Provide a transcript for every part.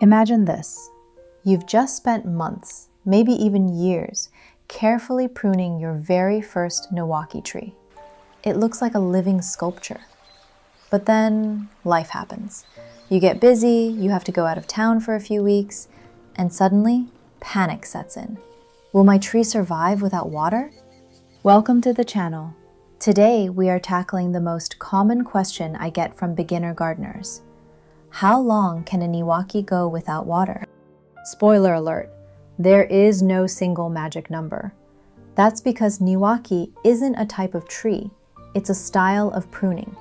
Imagine this. You've just spent months, maybe even years, carefully pruning your very first Niwaki tree. It looks like a living sculpture. But then life happens. You get busy, you have to go out of town for a few weeks, and suddenly panic sets in. Will my tree survive without water? Welcome to the channel. Today we are tackling the most common question I get from beginner gardeners. How long can a Niwaki go without water? Spoiler alert, there is no single magic number. That's because Niwaki isn't a type of tree, it's a style of pruning.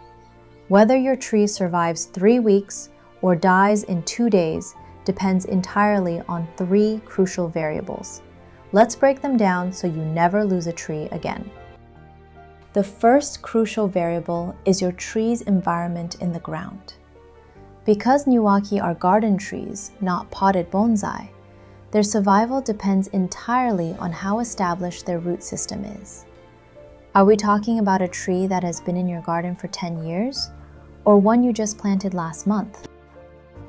Whether your tree survives 3 weeks or dies in 2 days depends entirely on 3 crucial variables. Let's break them down so you never lose a tree again. The first crucial variable is your tree's environment in the ground. Because Niwaki are garden trees, not potted bonsai, their survival depends entirely on how established their root system is. Are we talking about a tree that has been in your garden for 10 years, or one you just planted last month?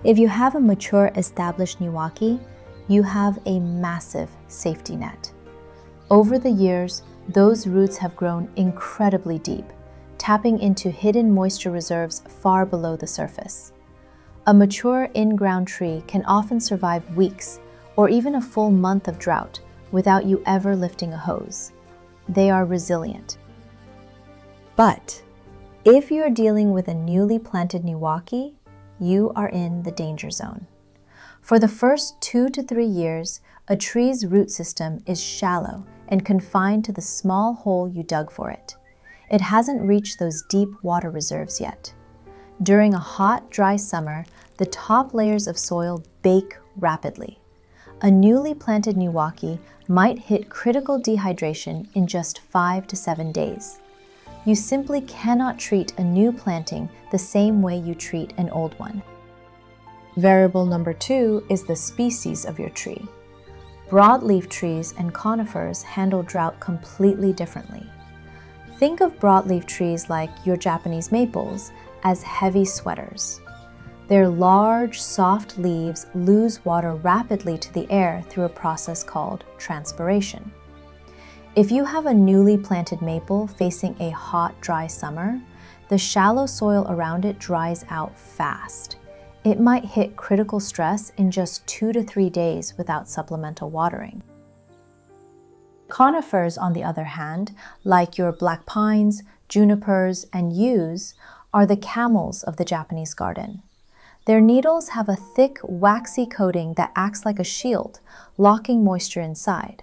If you have a mature, established Niwaki, you have a massive safety net. Over the years, those roots have grown incredibly deep, tapping into hidden moisture reserves far below the surface. A mature in-ground tree can often survive weeks or even a full month of drought without you ever lifting a hose. They are resilient. But if you're dealing with a newly planted Niwaki, you are in the danger zone. For the first 2 to 3 years, a tree's root system is shallow and confined to the small hole you dug for it. It hasn't reached those deep water reserves yet. During a hot, dry summer, the top layers of soil bake rapidly. A newly planted Niwaki might hit critical dehydration in just 5 to 7 days. You simply cannot treat a new planting the same way you treat an old one. Variable number 2 is the species of your tree. Broadleaf trees and conifers handle drought completely differently. Think of broadleaf trees like your Japanese maples as heavy sweaters. Their large, soft leaves lose water rapidly to the air through a process called transpiration. If you have a newly planted maple facing a hot, dry summer, the shallow soil around it dries out fast. It might hit critical stress in just 2 to 3 days without supplemental watering. Conifers, on the other hand, like your black pines, junipers, and yews, are the camels of the Japanese garden. Their needles have a thick, waxy coating that acts like a shield, locking moisture inside.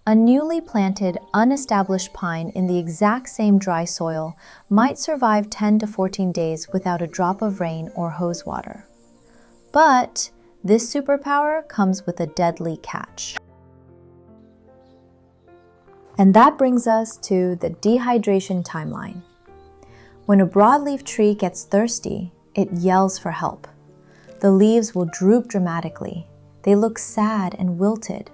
A newly planted, unestablished pine in the exact same dry soil might survive 10 to 14 days without a drop of rain or hose water. But this superpower comes with a deadly catch. And that brings us to the dehydration timeline. When a broadleaf tree gets thirsty, it yells for help. The leaves will droop dramatically. They look sad and wilted.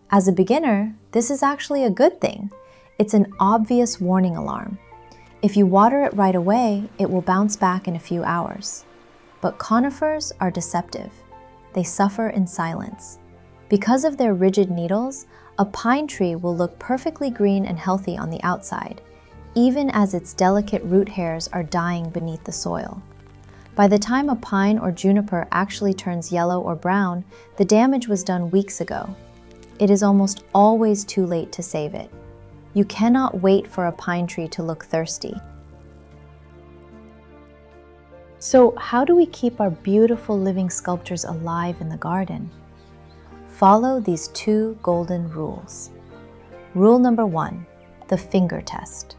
As a beginner, this is actually a good thing. It's an obvious warning alarm. If you water it right away, it will bounce back in a few hours. But conifers are deceptive. They suffer in silence. Because of their rigid needles, a pine tree will look perfectly green and healthy on the outside, even as its delicate root hairs are dying beneath the soil. By the time a pine or juniper actually turns yellow or brown, the damage was done weeks ago. It is almost always too late to save it. You cannot wait for a pine tree to look thirsty. So how do we keep our beautiful living sculptures alive in the garden? Follow these 2 golden rules. Rule number 1, the finger test.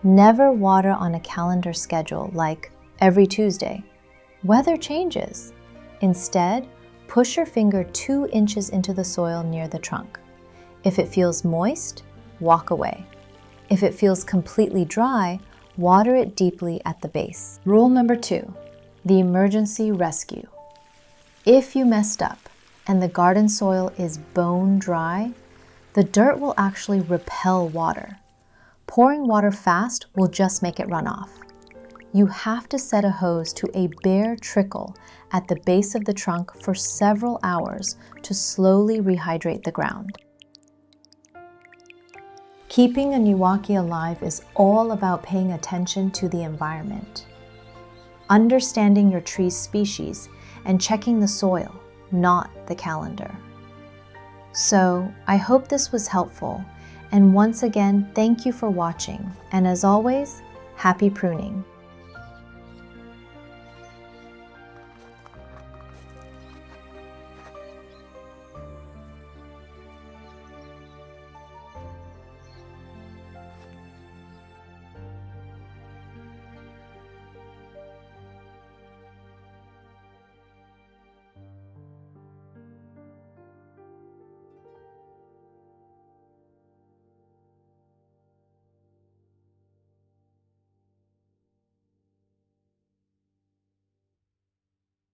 Never water on a calendar schedule like every Tuesday. Weather changes. Instead, push your finger 2 inches into the soil near the trunk. If it feels moist, walk away. If it feels completely dry, water it deeply at the base. Rule number 2, the emergency rescue. If you messed up and the garden soil is bone dry, the dirt will actually repel water. Pouring water fast will just make it run off. you have to set a hose to a bare trickle at the base of the trunk for several hours to slowly rehydrate the ground. Keeping a Niwaki alive is all about paying attention to the environment, understanding your tree's species, and checking the soil, not the calendar. So, I hope this was helpful, and once again, thank you for watching, and as always, happy pruning.